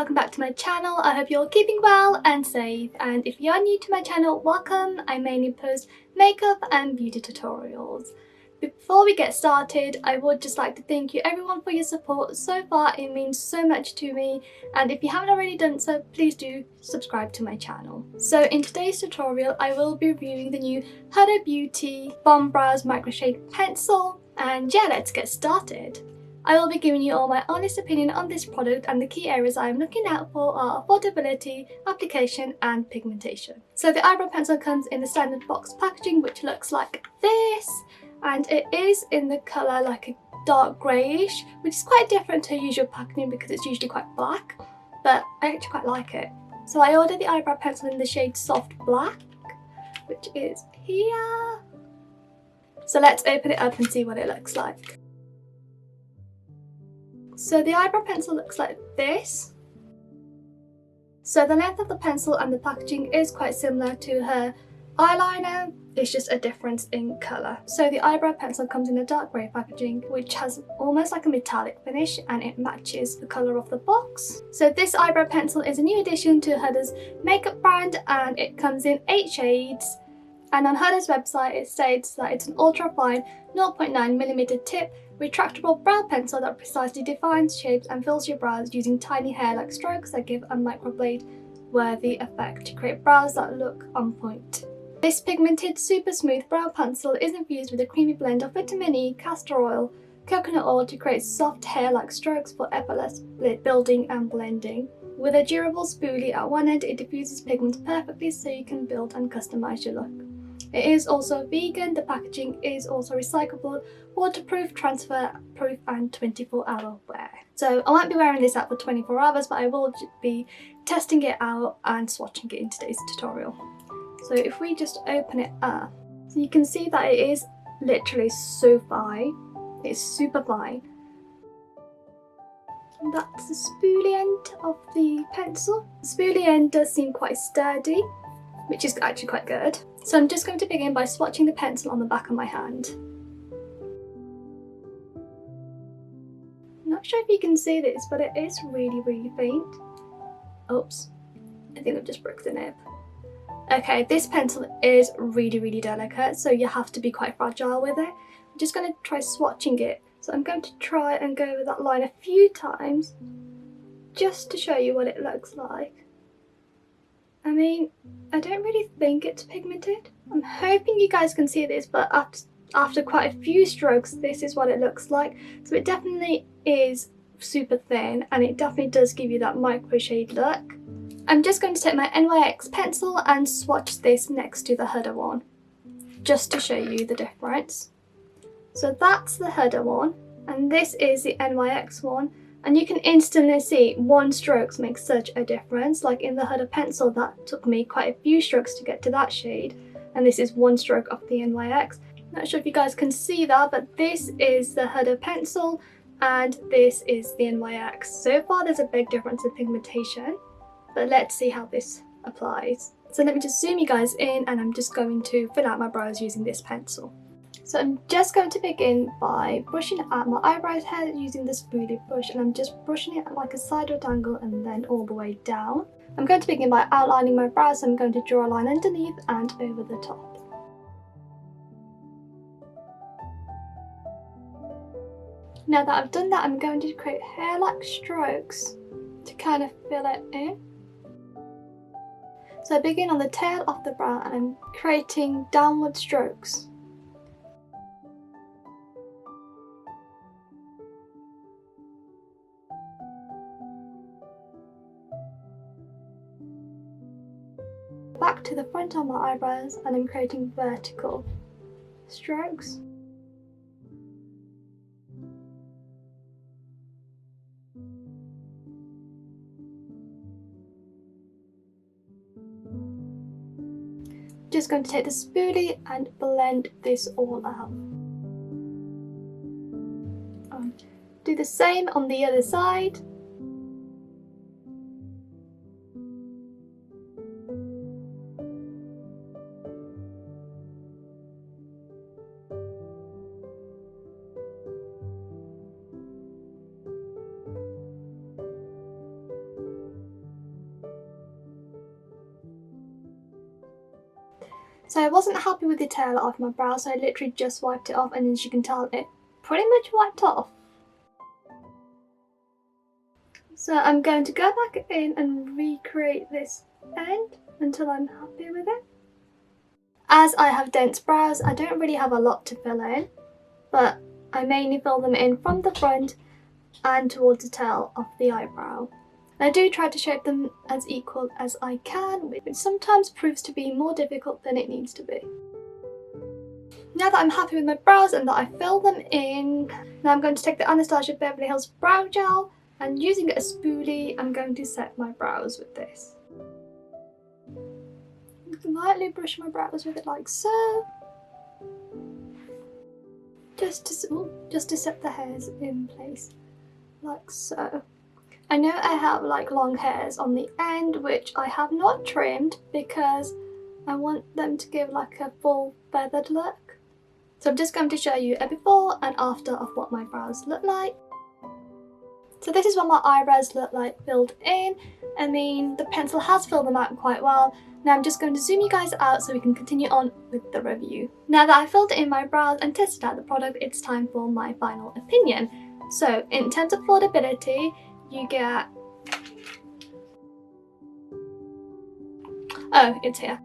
welcome back to my channel. I hope you're keeping well and safe, and if you are new to my channel, welcome. I mainly post makeup and beauty tutorials. Before we get started, I would just like to thank you everyone for your support so far. It means so much to me, and if you haven't already done so, please do subscribe to my channel. So in today's tutorial, I will be reviewing the new Huda Beauty BOMBBROWS Micro Shade Pencil, and yeah, let's get started. I will be giving you all my honest opinion on this product, and the key areas I am looking out for are affordability, application and pigmentation. So the eyebrow pencil comes in the standard box packaging, which looks like this, and it is in the colour like a dark greyish, which is quite different to usual packaging because it's usually quite black, but I actually quite like it. So I ordered the eyebrow pencil in the shade Soft Black, which is here. So let's open it up and see what it looks like. So the eyebrow pencil looks like this. So the length of the pencil and the packaging is quite similar to her eyeliner, it's just a difference in colour. So the eyebrow pencil comes in a dark grey packaging, which has almost like a metallic finish, and it matches the colour of the box. So this eyebrow pencil is a new addition to Huda's makeup brand, and it comes in 8 shades. And on Huda's website it states that it's an ultra fine 0.9mm tip retractable brow pencil that precisely defines shapes and fills your brows using tiny hair-like strokes that give a microblade worthy effect to create brows that look on point. This pigmented super smooth brow pencil is infused with a creamy blend of vitamin E, castor oil, coconut oil to create soft hair-like strokes for effortless building and blending. With a durable spoolie at one end, it diffuses pigments perfectly so you can build and customize your look. It is also vegan, the packaging is also recyclable, waterproof, transfer proof and 24-hour wear. So I won't be wearing this out for 24 hours, but I will be testing it out and swatching it in today's tutorial. So if we just open it up, so you can see that it is literally so fine. It's super fine. And that's the spoolie end of the pencil. The spoolie end does seem quite sturdy, which is actually quite good. So I'm just going to begin by swatching the pencil on the back of my hand. I'm not sure if you can see this, but it is really faint. Oops, I think I've just broke the nib. Okay, this pencil is really delicate, so you have to be quite fragile with it. I'm just going to try swatching it. So I'm going to try and go over that line a few times, just to show you what it looks like. I mean, I don't really think it's pigmented. I'm hoping you guys can see this, but after quite a few strokes, this is what it looks like. So it definitely is super thin, and it definitely does give you that micro shade look. I'm just going to take my NYX pencil and swatch this next to the Huda one, just to show you the difference. So that's the Huda one, and this is the NYX one. And you can instantly see one stroke makes such a difference. Like in the Huda pencil, that took me quite a few strokes to get to that shade, and this is one stroke of the NYX. Not sure if you guys can see that, but this is the Huda pencil and this is the NYX. So far there's a big difference in pigmentation, but let's see how this applies. So let me just zoom you guys in, and I'm just going to fill out my brows using this pencil. So I'm just going to begin by brushing out my eyebrows hair using the spoolie brush, and I'm just brushing it at like a sideways angle and then all the way down. I'm going to begin by outlining my brows, so I'm going to draw a line underneath and over the top. Now that I've done that, I'm going to create hair-like strokes to kind of fill it in. So I begin on the tail of the brow and I'm creating downward strokes. Back to the front of my eyebrows and I'm creating vertical strokes. Just going to take the spoolie and blend this all out. Do the same on the other side. So I wasn't happy with the tail of my brow, so I literally just wiped it off, and as you can tell, it pretty much wiped off. So I'm going to go back in and recreate this end until I'm happy with it. As I have dense brows, I don't really have a lot to fill in, but I mainly fill them in from the front and towards the tail of the eyebrow. I do try to shape them as equal as I can, which sometimes proves to be more difficult than it needs to be. Now that I'm happy with my brows and that I fill them in, now I'm going to take the Anastasia Beverly Hills Brow Gel, and using it as spoolie, I'm going to set my brows with this. Lightly brush my brows with it like so, just to set the hairs in place like so. I know I have like long hairs on the end, which I have not trimmed because I want them to give like a full feathered look. So I'm just going to show you a before and after of what my brows look like. So this is what my eyebrows look like filled in. I mean, the pencil has filled them out quite well. Now I'm just going to zoom you guys out so we can continue on with the review. Now that I've filled in my brows and tested out the product, it's time for my final opinion. So in terms of affordability, you get... oh, it's here.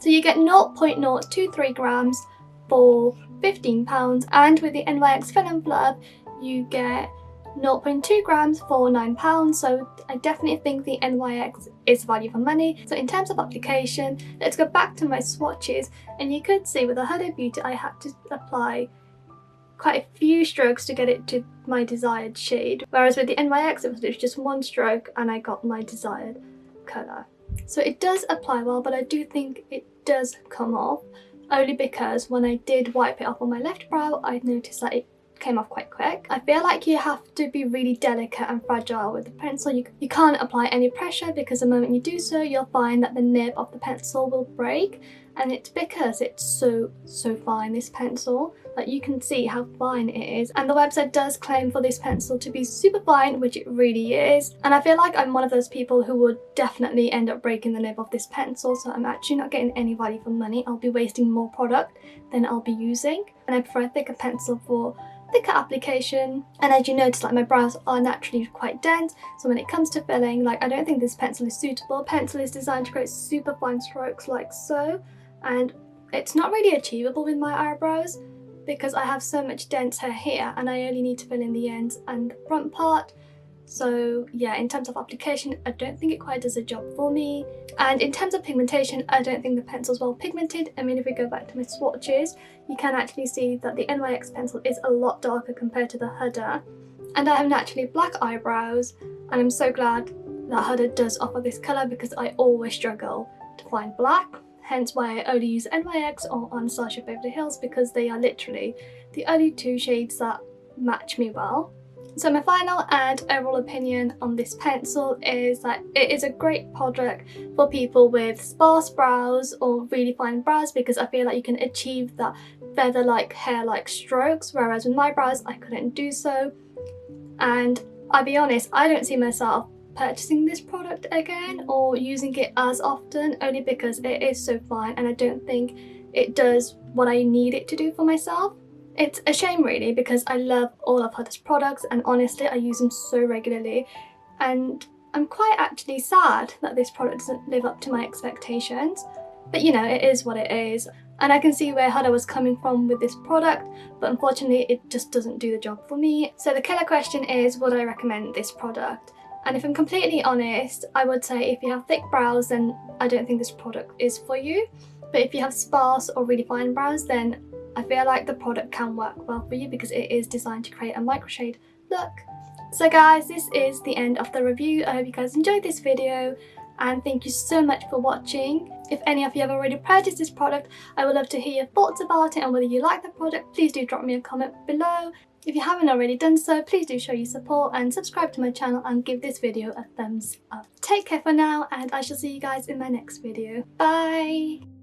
So you get 0.023 grams for £15, and with the NYX Fill and Blub you get 0.2 grams for £9, so I definitely think the NYX is value for money. So in terms of application, let's go back to my swatches, and you could see with the Huda Beauty I had to apply quite a few strokes to get it to my desired shade, whereas with the NYX it was literally just one stroke and I got my desired colour. So it does apply well, but I do think it does come off, only because when I did wipe it off on my left brow I noticed that it came off quite quick. I feel like you have to be really delicate and fragile with the pencil. You can't apply any pressure, because the moment you do so you'll find that the nib of the pencil will break, and it's because it's so fine, this pencil. Like, you can see how fine it is, and the website does claim for this pencil to be super fine, which it really is, and I feel like I'm one of those people who would definitely end up breaking the nib of this pencil, so I'm actually not getting any value for money. I'll be wasting more product than I'll be using, and I prefer a thicker pencil for thicker application. And as you notice, like, my brows are naturally quite dense, so when it comes to filling, like, I don't think this pencil is suitable. Pencil is designed to create super fine strokes like so, and it's not really achievable with my eyebrows because I have so much dense hair here and I only need to fill in the ends and the front part. So yeah, in terms of application, I don't think it quite does a job for me. And in terms of pigmentation, I don't think the pencil's well pigmented. I mean, if we go back to my swatches, you can actually see that the NYX pencil is a lot darker compared to the Huda. And I have naturally black eyebrows, and I'm so glad that Huda does offer this colour, because I always struggle to find black. Hence why I only use NYX or Anastasia Beverly Hills, because they are literally the only two shades that match me well. So my final and overall opinion on this pencil is that it is a great product for people with sparse brows or really fine brows, because I feel like you can achieve that feather-like, hair-like strokes, whereas with my brows I couldn't do so. And I'll be honest, I don't see myself purchasing this product again or using it as often, only because it is so fine and I don't think it does what I need it to do for myself. It's a shame really, because I love all of Huda's products and honestly I use them so regularly, and I'm quite actually sad that this product doesn't live up to my expectations. But you know, it is what it is, and I can see where Huda was coming from with this product, but unfortunately it just doesn't do the job for me. So the killer question is, would I recommend this product? And if I'm completely honest, I would say if you have thick brows, then I don't think this product is for you. But if you have sparse or really fine brows, then I feel like the product can work well for you, because it is designed to create a micro shade look. So guys, this is the end of the review. I hope you guys enjoyed this video, and thank you so much for watching. If any of you have already purchased this product, I would love to hear your thoughts about it and whether you like the product. Please do drop me a comment below. If you haven't already done so, please do show your support and subscribe to my channel and give this video a thumbs up. Take care for now, and I shall see you guys in my next video. Bye!